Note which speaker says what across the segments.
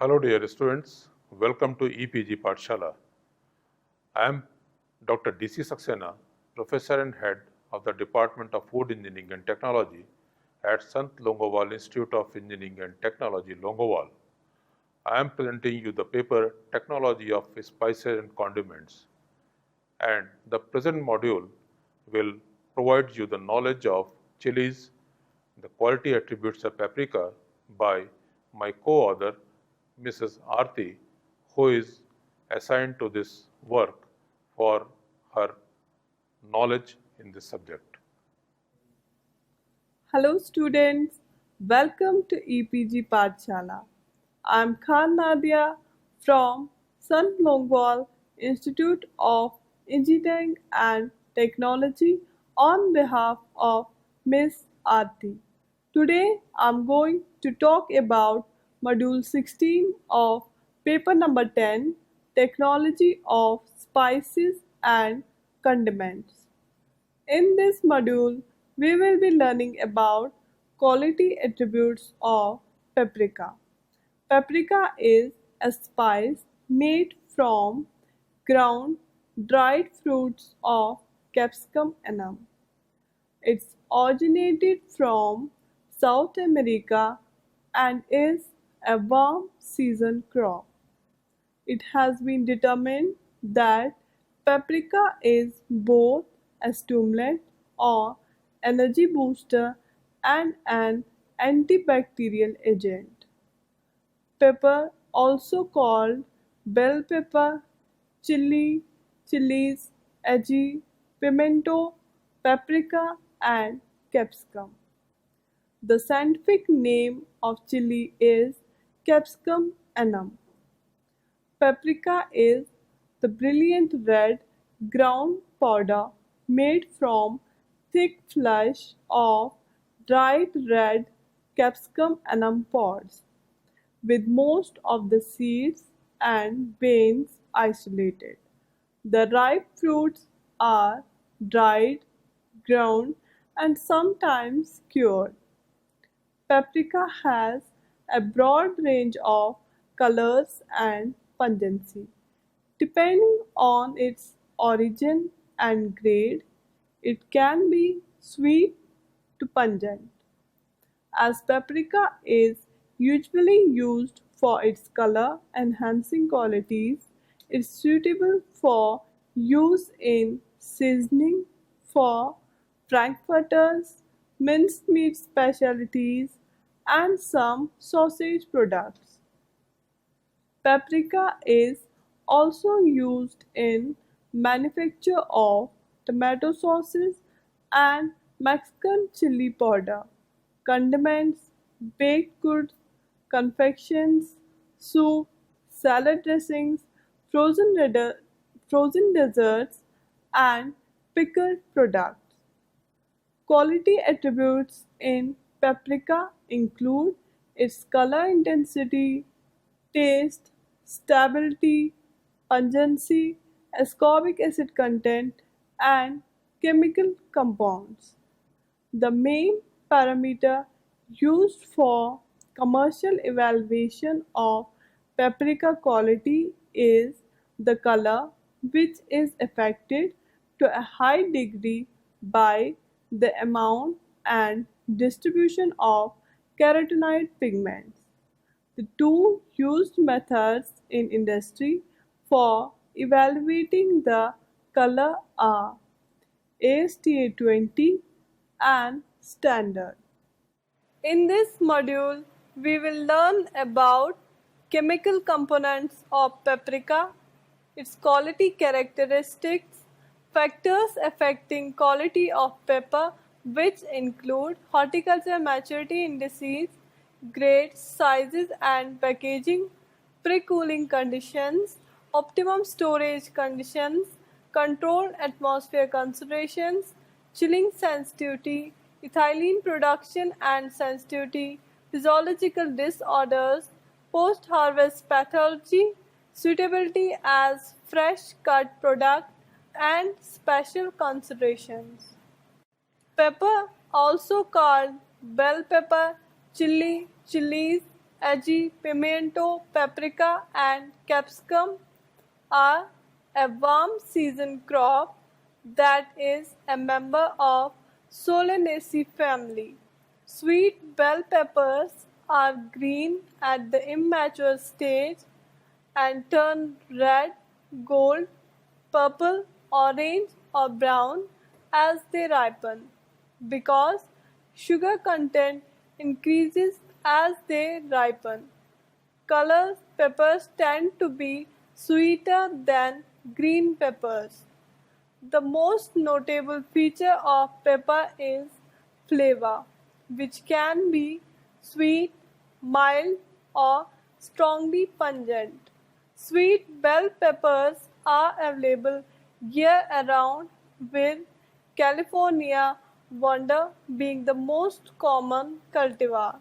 Speaker 1: Hello dear students, welcome to EPG Pathshala. I am Dr. DC Saxena, Professor and Head of the Department of Food Engineering and Technology at Sant Longowal Institute of Engineering and Technology, Longowal. I am presenting you the paper Technology of Spices and Condiments, and the present module will provide you the knowledge of chilies, the quality attributes of paprika by my co-author Mrs. Aarti, who is assigned to this work for her knowledge in this subject.
Speaker 2: Hello students, welcome to EPG Pathshala. I am Khan Nadia from Sant Longwal Institute of Engineering and Technology on behalf of Miss Aarti. Today I am going to talk about Module 16 of paper number 10, Technology of Spices and Condiments. In this module, we will be learning about quality attributes of paprika. Paprika is a spice made from ground dried fruits of Capsicum annum. It's originated from South America and is a warm season crop. It has been determined that paprika is both a stimulant or energy booster and an antibacterial agent. Pepper, also called bell pepper, chili, chilies, ají, pimento, paprika, and capsicum. The scientific name of chili is Capsicum annum. Paprika is the brilliant red ground powder made from thick flesh of dried red Capsicum annum pods, with most of the seeds and veins isolated. The ripe fruits are dried, ground, and sometimes cured. Paprika has a broad range of colors and pungency. Depending on its origin and grade, it can be sweet to pungent. As paprika is usually used for its color enhancing qualities, it's suitable for use in seasoning for frankfurters, mincemeat specialties, and some sausage products. Paprika is also used in manufacture of tomato sauces and Mexican chili powder, condiments, baked goods, confections, soup, salad dressings, frozen desserts, and pickled products. Quality attributes in paprika include its color intensity, taste, stability, pungency, ascorbic acid content, and chemical compounds. The main parameter used for commercial evaluation of paprika quality is the color, which is affected to a high degree by the amount and distribution of carotenoid pigments. The two used methods in industry for evaluating the color are ASTA 20 and standard. In this module, we will learn about chemical components of paprika, its quality characteristics, factors affecting quality of pepper, which include horticultural maturity indices, grades, sizes and packaging, pre-cooling conditions, optimum storage conditions, controlled atmosphere concentrations, chilling sensitivity, ethylene production and sensitivity, physiological disorders, post-harvest pathology, suitability as fresh cut product, and special considerations. Pepper, also called bell pepper, chili, chilies, Ají, pimiento, paprika, and capsicum are a warm season crop that is a member of Solanaceae family. Sweet bell peppers are green at the immature stage and turn red, gold, purple, orange, or brown as they ripen because sugar content increases as they ripen. Color peppers tend to be sweeter than green peppers. The most notable feature of pepper is flavor, which can be sweet, mild, or strongly pungent. Sweet bell peppers are available year-round, with California Wonder being the most common cultivar.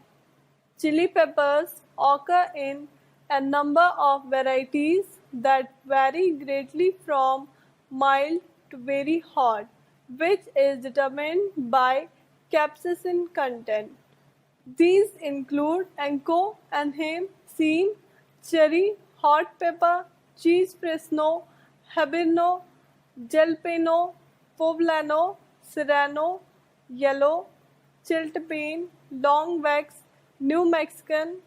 Speaker 2: Chili peppers occur in a number of varieties that vary greatly from mild to very hot, which is determined by capsaicin content. These include ancho, anheim, seen, cherry, hot pepper, cheese fresno, habanero, jalapeno, poblano, serrano, yellow, chiltepin, long wax, New Mexican,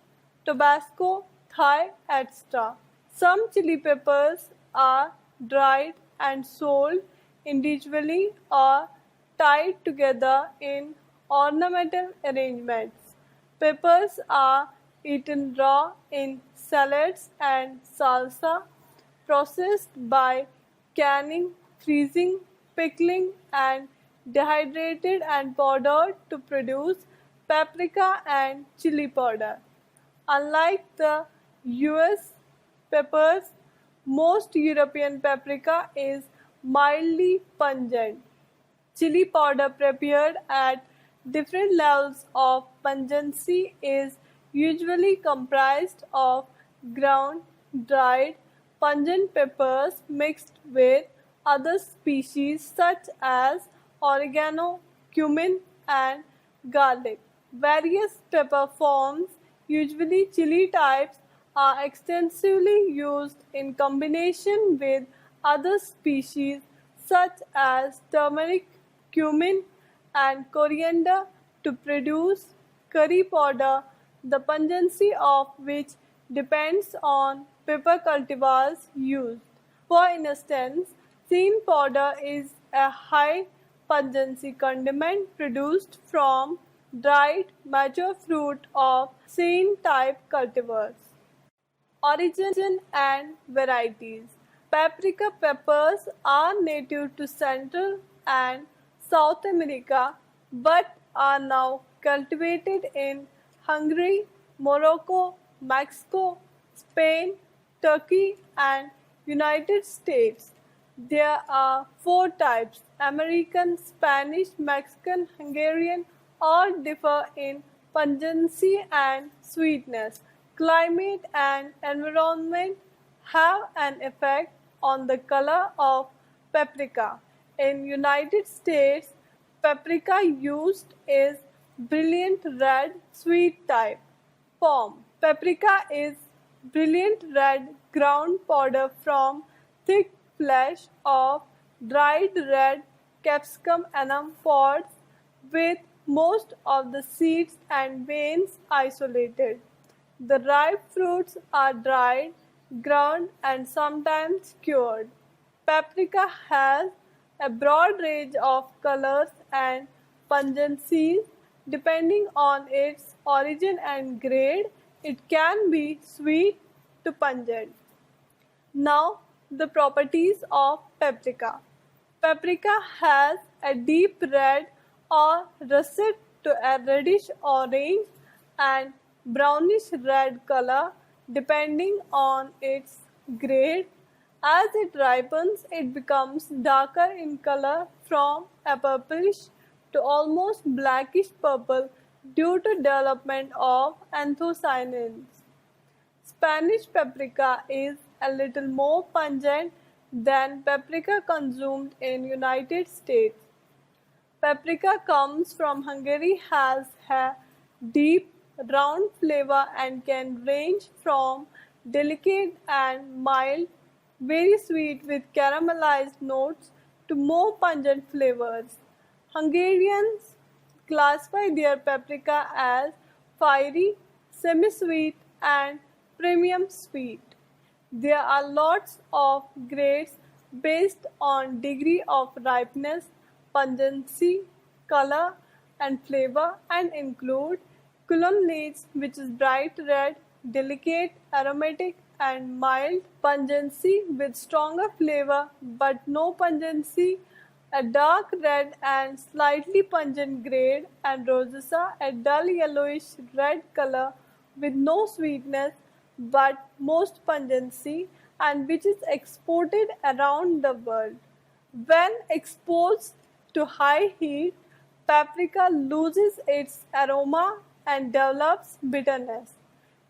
Speaker 2: Tabasco, Thai, etc. Some chili peppers are dried and sold individually or tied together in ornamental arrangements. Peppers are eaten raw in salads and salsa, processed by canning, freezing, pickling, and dehydrated and powdered to produce paprika and chili powder. Unlike the US peppers, most European paprika is mildly pungent. Chili powder prepared at different levels of pungency is usually comprised of ground, dried, pungent peppers mixed with other species such as oregano, cumin, and garlic. Various pepper forms, usually chili types, are extensively used in combination with other species such as turmeric, cumin, and coriander to produce curry powder, the pungency of which depends on pepper cultivars used. For instance, seen powder is a high pungency condiment produced from dried mature fruit of seen type cultivars. Origin and varieties. Paprika peppers are native to Central and South America but are now cultivated in Hungary, Morocco, Mexico, Spain, Turkey, and United States. There are four types: American, Spanish, Mexican, Hungarian, all differ in pungency and sweetness. Climate and environment have an effect on the color of paprika. In United States, paprika used is brilliant red sweet type. Form. Paprika is brilliant red ground powder from thick flesh of dried red capsicum enum pods with most of the seeds and veins isolated. The ripe fruits are dried, ground, and sometimes cured. Paprika has a broad range of colors and pungencies depending on its origin and grade. It can be sweet to pungent. Now, the properties of paprika. Paprika has a deep red or russet to a reddish orange and brownish red color depending on its grade. As it ripens, it becomes darker in color from a purplish to almost blackish purple due to development of anthocyanins. Spanish paprika is a little more pungent than paprika consumed in United States. Paprika comes from Hungary, has a deep round flavor and can range from delicate and mild, very sweet with caramelized notes, to more pungent flavors. Hungarians classify their paprika as fiery, semi-sweet, and premium sweet. There are lots of grades based on degree of ripeness, pungency, color, and flavor, and include Cultivars, which is bright red, delicate, aromatic, and mild; pungency, with stronger flavor but no pungency, a dark red and slightly pungent grade; and rosacea, a dull yellowish red color with no sweetness but most pungency, and which is exported around the world. When exposed to high heat, paprika loses its aroma and develops bitterness.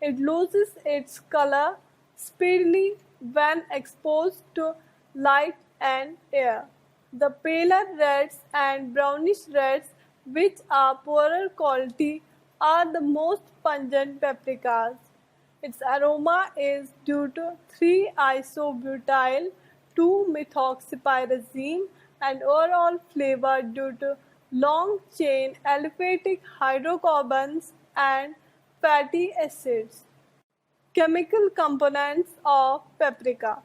Speaker 2: It loses its color speedily when exposed to light and air. The paler reds and brownish reds, which are poorer quality, are the most pungent paprikas. Its aroma is due to 3-isobutyl 2-methoxypyrazine, and overall flavor due to long-chain aliphatic hydrocarbons and fatty acids. Chemical components of paprika.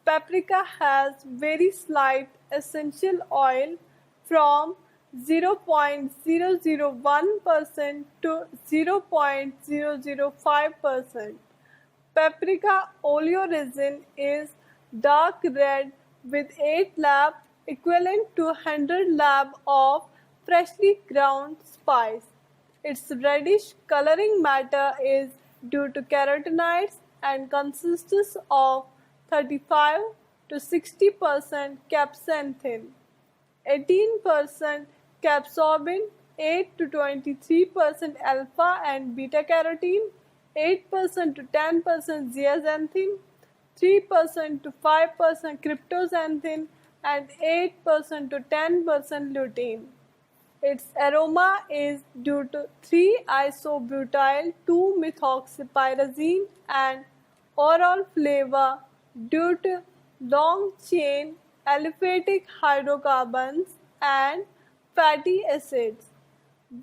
Speaker 2: Paprika has very slight essential oil from 0.001% to 0.005%. Paprika oleoresin is dark red with 8 lab, equivalent to 100 lab of freshly ground spice. Its reddish coloring matter is due to carotenoids and consists of 35 to 60% capsanthin, 18% capsaicin, 8 to 23% alpha and beta carotene, 8% to 10% zeaxanthin, 3% to 5% cryptoxanthin, and 8% to 10% lutein. Its aroma is due to 3-isobutyl 2-methoxypyrazine, and overall flavor due to long-chain aliphatic hydrocarbons and fatty acids.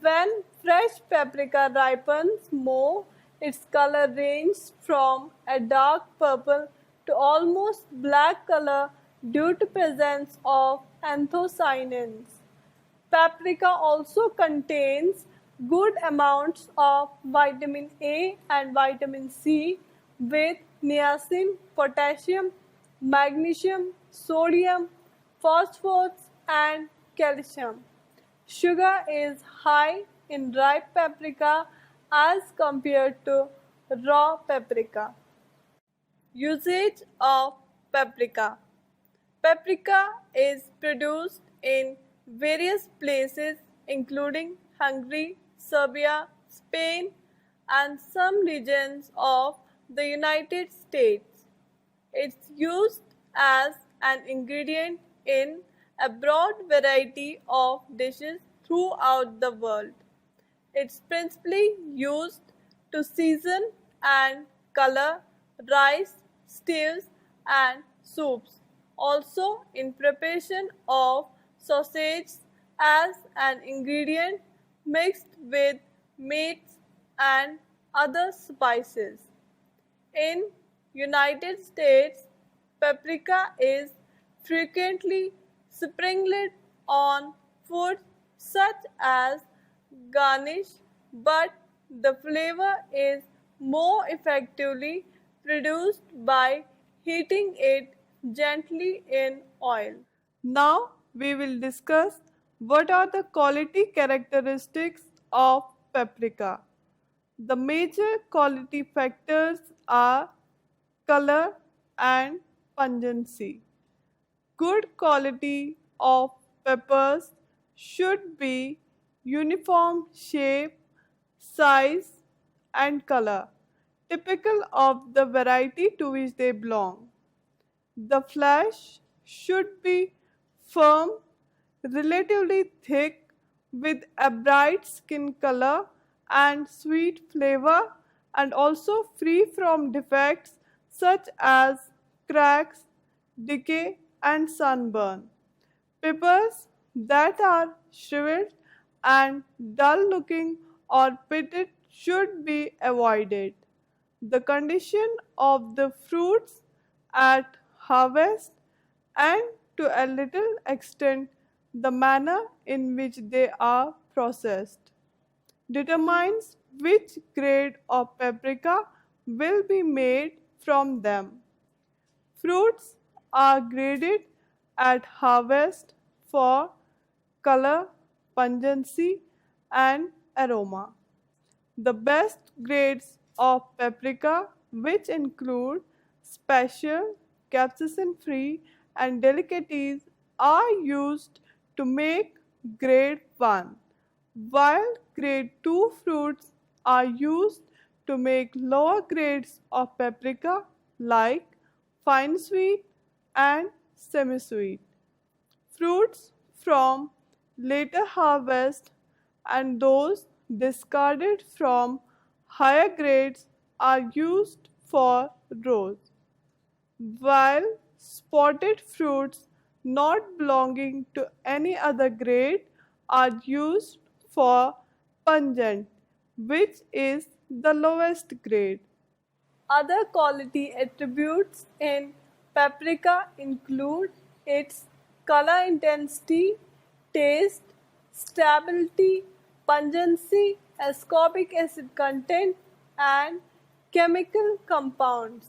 Speaker 2: When fresh paprika ripens more, its color ranges from a dark purple to almost black color due to presence of anthocyanins. Paprika also contains good amounts of vitamin A and vitamin C with niacin, potassium, magnesium, sodium, phosphorus, and calcium. Sugar is high in ripe paprika as compared to raw paprika. Usage of paprika. Paprika is produced in various places including Hungary, Serbia, Spain, and some regions of the United States. It's used as an ingredient in a broad variety of dishes throughout the world. It's principally used to season and color rice, stews, and soups. Also in preparation of sausage as an ingredient mixed with meats and other spices. In United States, paprika is frequently sprinkled on food such as garnish, but the flavor is more effectively produced by heating it gently in oil. Now we will discuss what are the quality characteristics of paprika. The major quality factors are color and pungency. Good quality of peppers should be uniform shape, size, and color, typical of the variety to which they belong. The flesh should be firm, relatively thick, with a bright skin color and sweet flavor, and also free from defects such as cracks, decay, and sunburn. Peppers that are shriveled and dull looking or pitted should be avoided. The condition of the fruits at harvest and to a little extent the manner in which they are processed determines which grade of paprika will be made from them. Fruits are graded at harvest for color, pungency, and aroma. The best grades of paprika, which include special, capsaicin-free, and delicacies, are used to make grade 1, while grade 2 fruits are used to make lower grades of paprika like fine sweet and semi-sweet. Fruits from later harvest and those discarded from higher grades are used for rose, while spotted fruits not belonging to any other grade are used for pungent, which is the lowest grade. Other quality attributes in paprika include its color intensity, taste, stability, pungency, ascorbic acid content, and chemical compounds.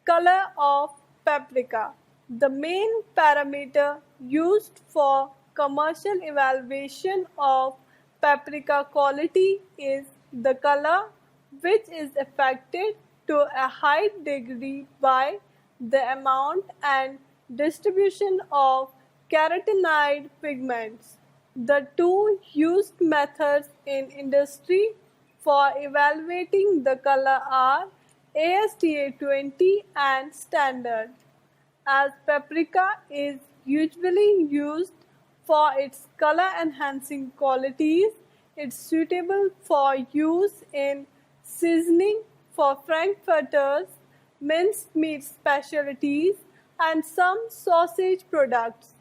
Speaker 2: Color of paprika. The main parameter used for commercial evaluation of paprika quality is the color, which is affected to a high degree by the amount and distribution of carotenoid pigments. The two used methods in industry for evaluating the color are ASTA 20 and standard. As paprika is usually used for its color enhancing qualities, it's suitable for use in seasoning for frankfurters, minced meat specialties, and some sausage products.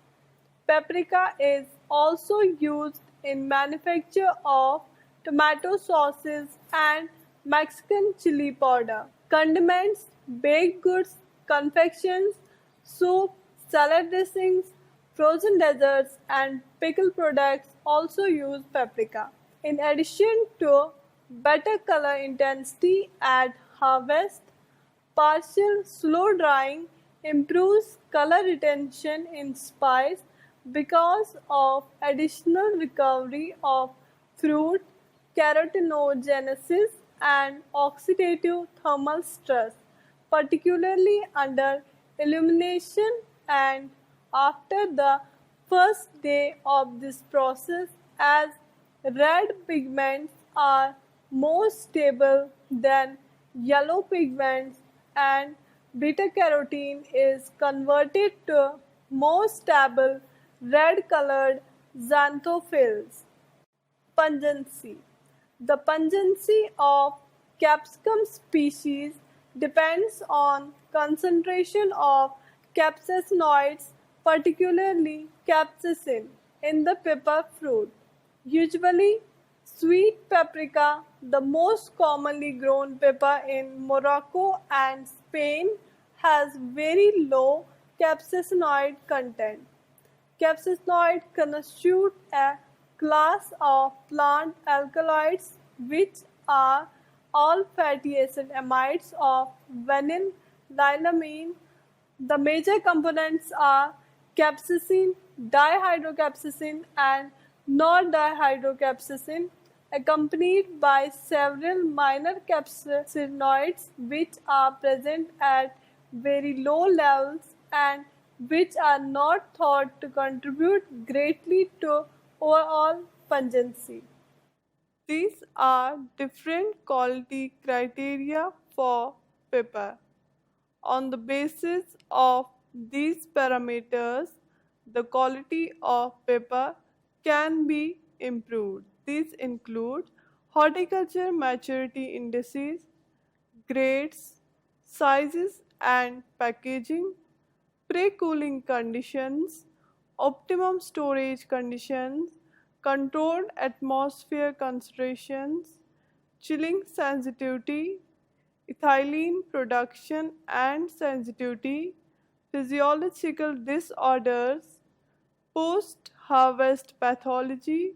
Speaker 2: Paprika is also used in manufacture of tomato sauces and Mexican chili powder. Condiments, baked goods, confections, soup, salad dressings, frozen desserts, and pickle products also use paprika. In addition to better color intensity at harvest, partial slow drying improves color retention in spice because of additional recovery of fruit carotenogenesis and oxidative thermal stress, particularly under illumination and after the first day of this process, as red pigments are more stable than yellow pigments and beta carotene is converted to more stable red colored xanthophylls. Pungency. The pungency of capsicum species depends on concentration of capsaicinoids, particularly capsaicin, in the pepper fruit. Usually, sweet paprika, the most commonly grown pepper in Morocco and Spain, has very low capsaicinoid content. Capsaicinoids constitute a class of plant alkaloids which are all fatty acid amides of vanillylamine. The major components are capsaicin, dihydrocapsaicin, and non-dihydrocapsaicin, accompanied by several minor capsaicinoids which are present at very low levels and which are not thought to contribute greatly to overall pungency. These are different quality criteria for pepper. On the basis of these parameters, the quality of pepper can be improved. These include Horticulture maturity indices, grades, sizes and packaging, pre-cooling conditions, optimum storage conditions, controlled atmosphere concentrations, chilling sensitivity, ethylene production and sensitivity, physiological disorders, post-harvest pathology,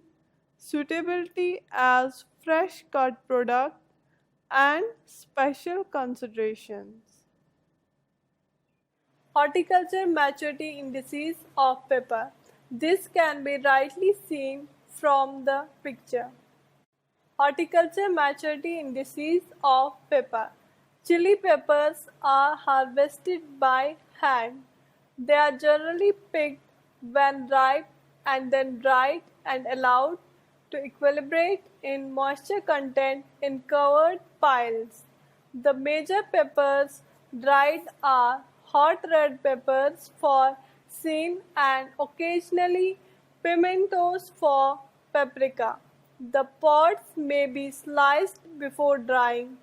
Speaker 2: suitability as fresh cut product, and special considerations. Horticulture maturity indices of pepper. This can be rightly seen from the picture. Horticulture maturity indices of pepper. Chili peppers are harvested by hand. They are generally picked when ripe and then dried and allowed to equilibrate in moisture content in covered piles. The major peppers dried are hot red peppers for sin and occasionally pimentos for paprika. The pods may be sliced before drying.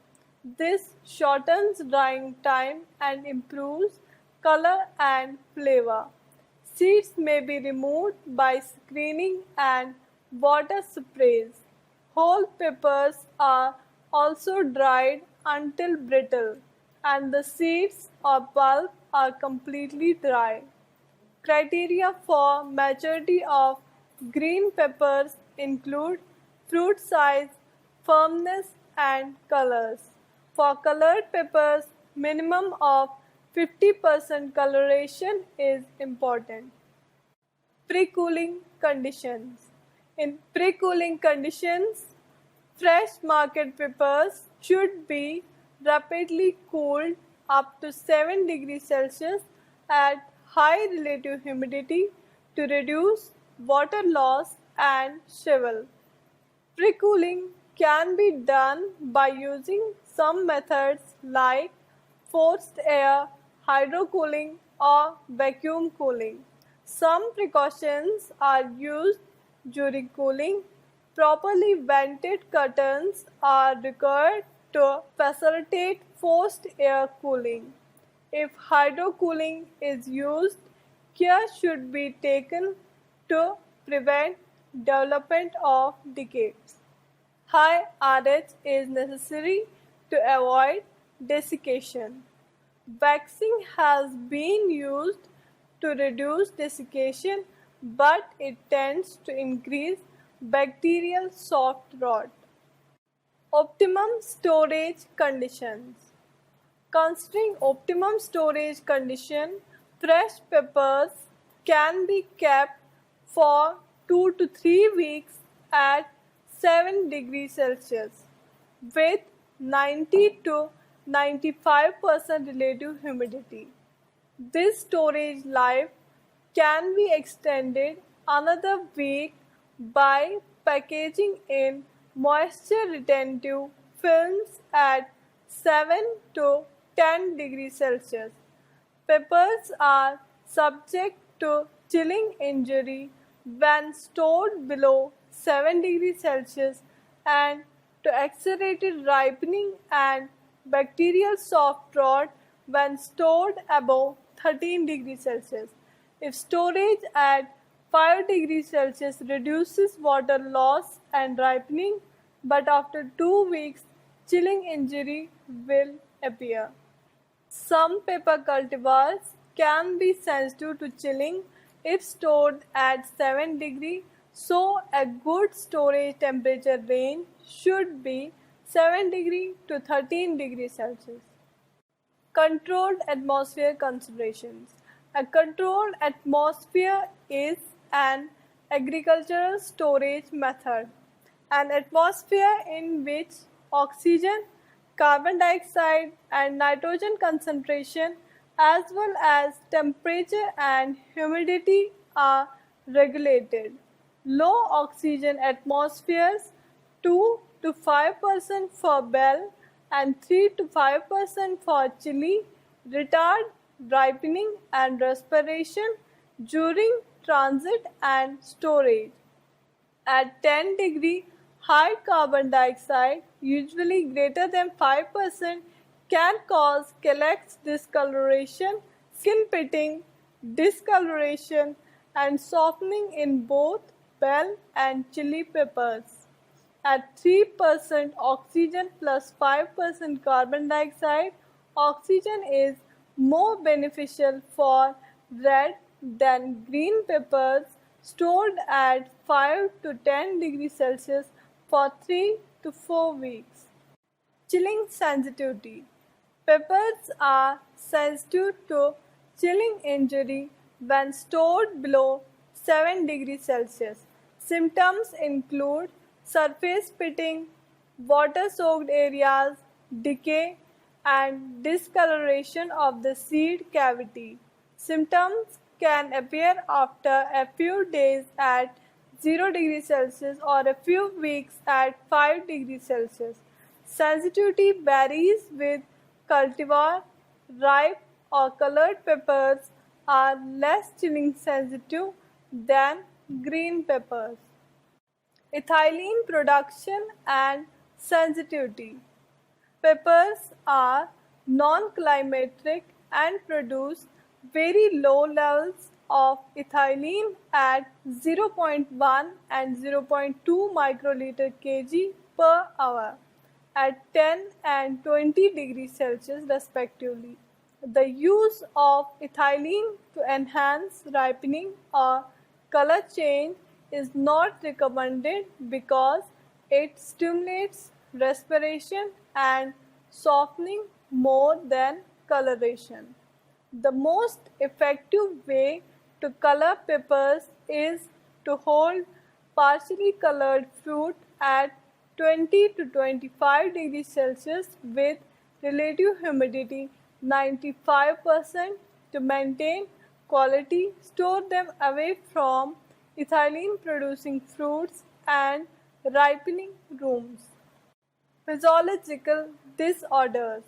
Speaker 2: This shortens drying time and improves color and flavor. Seeds may be removed by screening and water sprays. Whole peppers are also dried until brittle, and the seeds or pulp are completely dry. Criteria for maturity of green peppers include fruit size, firmness, and colors. For colored peppers, minimum of 50% coloration is important. Pre-cooling conditions. In pre-cooling conditions, fresh market peppers should be rapidly cooled up to 7 degrees Celsius at high relative humidity to reduce water loss and shrivel. Pre-cooling can be done by using some methods like forced air, hydrocooling, or vacuum cooling. Some precautions are used during cooling. Properly vented curtains are required to facilitate forced air cooling. If hydrocooling is used, care should be taken to prevent development of decay. High RH is necessary to avoid desiccation. Waxing has been used to reduce desiccation, but it tends to increase bacterial soft rot. Optimum storage conditions. Considering optimum storage condition, fresh peppers can be kept for 2 to 3 weeks at 7 degrees Celsius with 90 to 95% relative humidity. This storage life can be extended another week by packaging in moisture retentive films at 7 to 10 degrees Celsius. Peppers are subject to chilling injury when stored below 7 degrees Celsius and to accelerated ripening and bacterial soft rot when stored above 13 degrees Celsius. If storage at 5 degrees Celsius reduces water loss and ripening, but after 2 weeks, chilling injury will appear. Some pepper cultivars can be sensitive to chilling if stored at 7 degrees, so a good storage temperature range should be 7 degrees to 13 degrees Celsius. Controlled atmosphere considerations. A controlled atmosphere is an agricultural storage method. An atmosphere in which oxygen, carbon dioxide, and nitrogen concentration, as well as temperature and humidity, are regulated. Low oxygen atmospheres 2 to 5% for bell and 3 to 5% for chili retard ripening and respiration during transit and storage. At 10 degree, High carbon dioxide, usually greater than 5%, can cause calyx discoloration, skin pitting, discoloration, and softening in both bell and chili peppers. At 3% oxygen plus 5% carbon dioxide, oxygen is more beneficial for red than green peppers stored at 5 to 10 degrees Celsius for 3 to 4 weeks. Chilling sensitivity. Peppers are sensitive to chilling injury when stored below 7 degrees Celsius. Symptoms include surface pitting, water-soaked areas, decay, and discoloration of the seed cavity. Symptoms can appear after a few days at 0 degrees Celsius or a few weeks at 5 degrees Celsius. Sensitivity varies with cultivar. Ripe or colored peppers are less chilling sensitive than green peppers. Ethylene production and sensitivity. Peppers are non-climatic and produce very low levels of ethylene at 0.1 and 0.2 microliter kg per hour at 10 and 20 degrees Celsius respectively. The use of ethylene to enhance ripening or color change is not recommended because it stimulates respiration and softening more than coloration. The most effective way to color peppers is to hold partially colored fruit at 20 to 25 degrees Celsius with relative humidity 95% to maintain quality. Store them away from ethylene producing fruits and ripening rooms. Physiological disorders.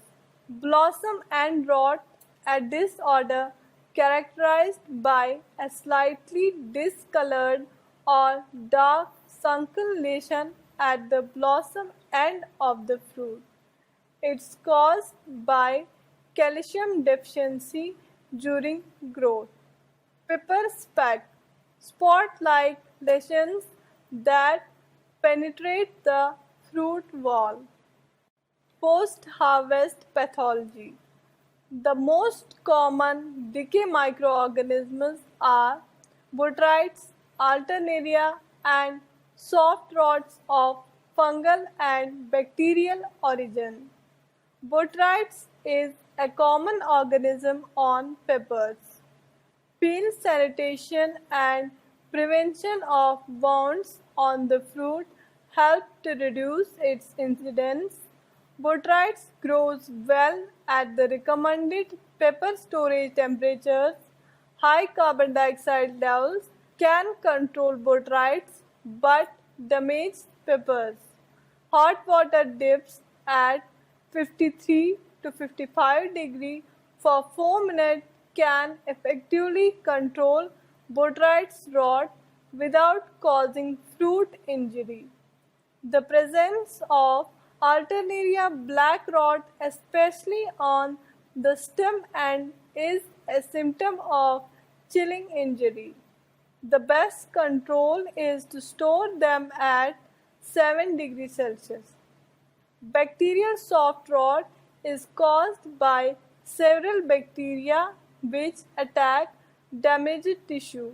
Speaker 2: Blossom end rot, a disorder characterized by a slightly discolored or dark sunken lesion at the blossom end of the fruit. It's caused by calcium deficiency during growth. Pepper speck, spot-like lesions that penetrate the fruit wall. Post-harvest pathology. The most common decay microorganisms are botrytis, alternaria, and soft rots of fungal and bacterial origin. Botrytis is a common organism on peppers. Peel sanitation and prevention of wounds on the fruit help to reduce its incidence. Botrytis grows well at the recommended pepper storage temperatures. High carbon dioxide levels can control botrytis but damage peppers. Hot water dips at 53 to 55 degrees for 4 minutes can effectively control botrytis rot without causing fruit injury. The presence of alternaria black rot, especially on the stem end, is a symptom of chilling injury. The best control is to store them at 7 degrees Celsius. Bacterial soft rot is caused by several bacteria which attack damaged tissue.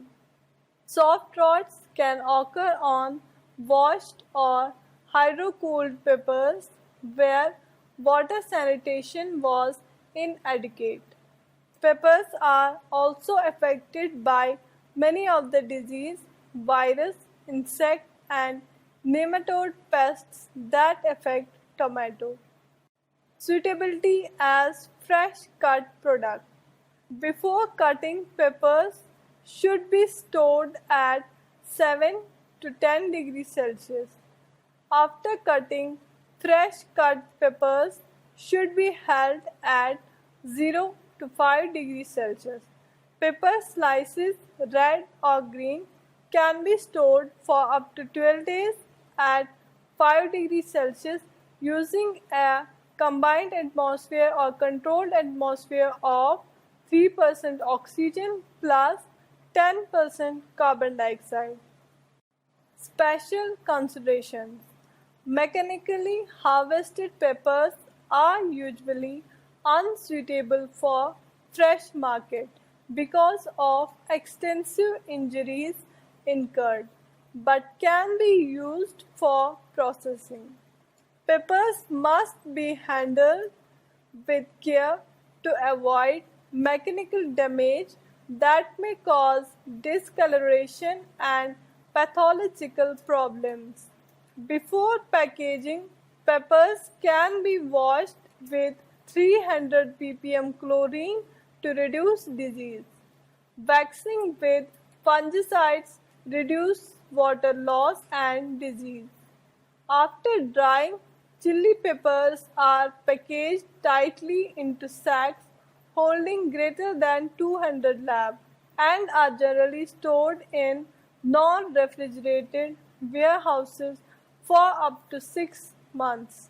Speaker 2: Soft rots can occur on washed or hydro-cooled peppers where water sanitation was inadequate. Peppers are also affected by many of the disease, virus, insect, and nematode pests that affect tomato. Suitability as fresh cut product. Before cutting, peppers should be stored at 7 to 10 degrees Celsius. After cutting, fresh cut peppers should be held at 0 to 5 degrees Celsius. Pepper slices, red or green, can be stored for up to 12 days at 5 degrees Celsius using a combined atmosphere or controlled atmosphere of 3% oxygen plus 10% carbon dioxide. Special considerations. Mechanically harvested peppers are usually unsuitable for fresh market because of extensive injuries incurred, but can be used for processing. Peppers must be handled with care to avoid mechanical damage that may cause discoloration and pathological problems. Before packaging, peppers can be washed with 300 ppm chlorine to reduce disease. Waxing with fungicides reduce water loss and disease. After drying, chili peppers are packaged tightly into sacks holding greater than 200 lb and are generally stored in non-refrigerated warehouses for up to 6 months.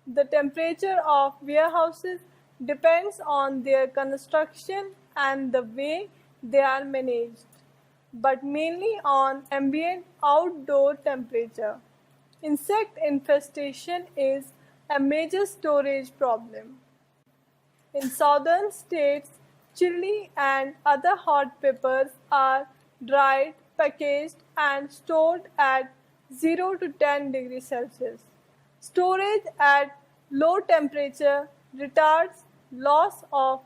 Speaker 2: The temperature of warehouses depends on their construction and the way they are managed, but mainly on ambient outdoor temperature. Insect infestation is a major storage problem. In southern states, chili and other hot peppers are dried, packaged, and stored at 0 to 10 degrees Celsius. Storage at low temperature retards loss of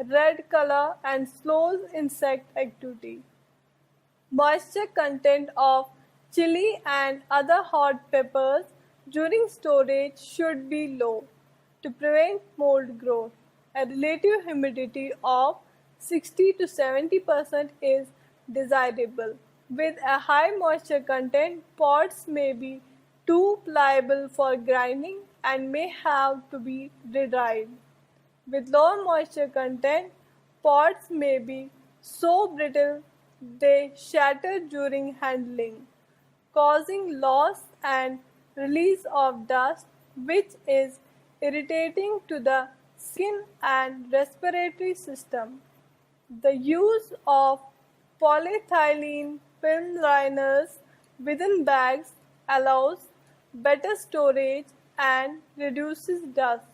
Speaker 2: red color and slows insect activity. Moisture content of chili and other hot peppers during storage should be low to prevent mold growth. A relative humidity of 60 to 70% is desirable. With a high moisture content, pods may be too pliable for grinding and may have to be re-dried. With low moisture content, pods may be so brittle they shatter during handling, causing loss and release of dust, which is irritating to the skin and respiratory system. The use of polyethylene film liners within bags allows better storage and reduces dust.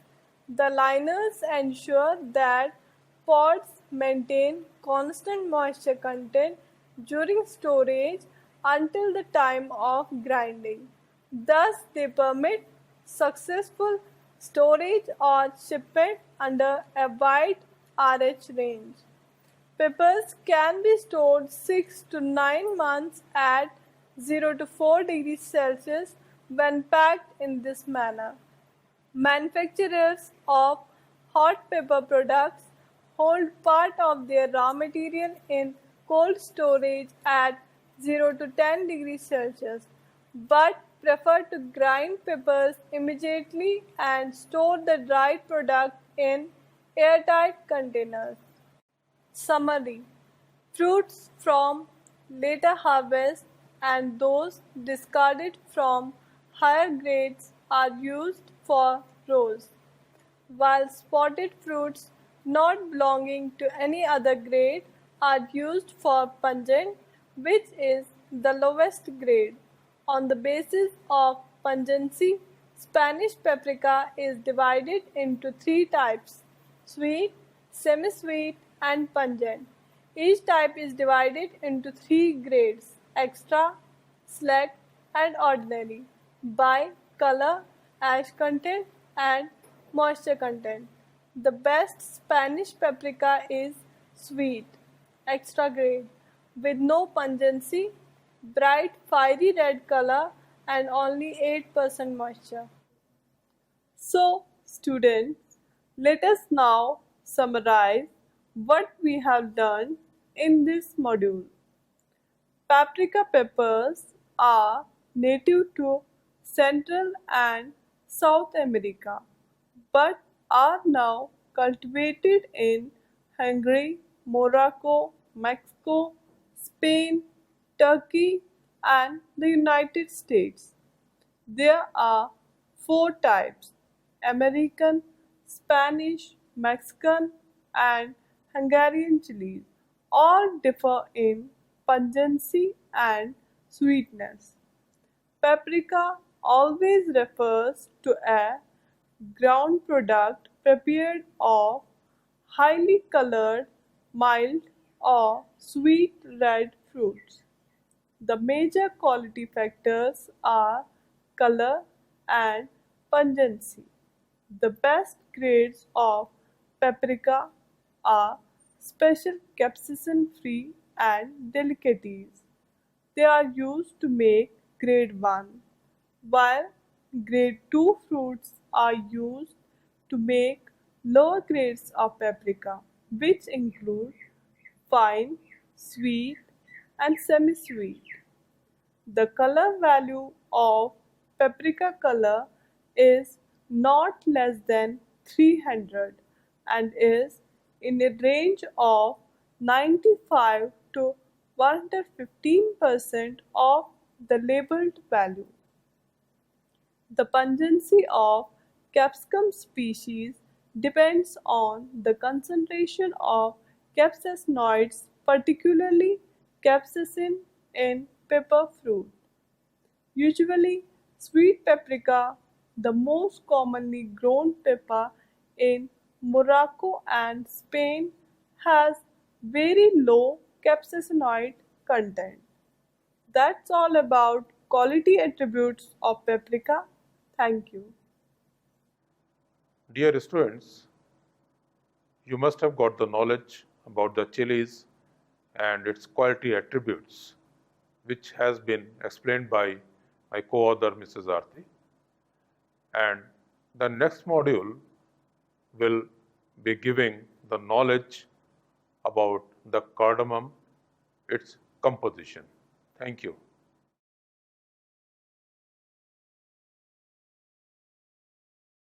Speaker 2: The liners ensure that pods maintain constant moisture content during storage until the time of grinding. Thus, they permit successful storage or shipment under a wide RH range. Peppers can be stored 6 to 9 months at 0 to 4 degrees Celsius when packed in this manner. Manufacturers of hot pepper products hold part of their raw material in cold storage at 0 to 10 degrees Celsius, but prefer to grind peppers immediately and store the dried product in airtight containers. Summary: fruits from later harvest and those discarded from higher grades are used for rows, while spotted fruits not belonging to any other grade are used for pungent, which is the lowest grade. On the basis of pungency, Spanish paprika is divided into 3 types: sweet, semi-sweet, and pungent. Each type is divided into 3 grades: extra, select, and ordinary, by color, ash content, and moisture content. The best Spanish paprika is sweet, extra grade, with no pungency, bright fiery red color, and only 8% moisture. So, students, let us now summarize what we have done in this module. Paprika peppers are native to Central and South America, but are now cultivated in Hungary, Morocco, Mexico, Spain, Turkey, and the United States. There are four types: American, Spanish, Mexican, and Hungarian chilies. All differ in pungency and sweetness. Paprika always refers to a ground product prepared of highly colored, mild, or sweet red fruits. The major quality factors are color and pungency. The best grades of paprika are special capsaicin-free and delicates. They are used to make grade 1, while grade 2 fruits are used to make lower grades of paprika, which include fine, sweet, and semi-sweet. The color value of paprika color is not less than 300 and is in a range of 95 to 115% of the labeled value. The pungency of capsicum species depends on the concentration of capsaicinoids, particularly capsaicin in pepper fruit. Usually, sweet paprika, the most commonly grown pepper in Morocco and Spain, has very low capsaicinoid content. That's all about quality attributes of paprika. Thank you.
Speaker 1: Dear students, you must have got the knowledge about the chilies and its quality attributes, which has been explained by my co-author Mrs. Aarti. And the next module will be giving the knowledge about the cardamom, its composition. Thank you.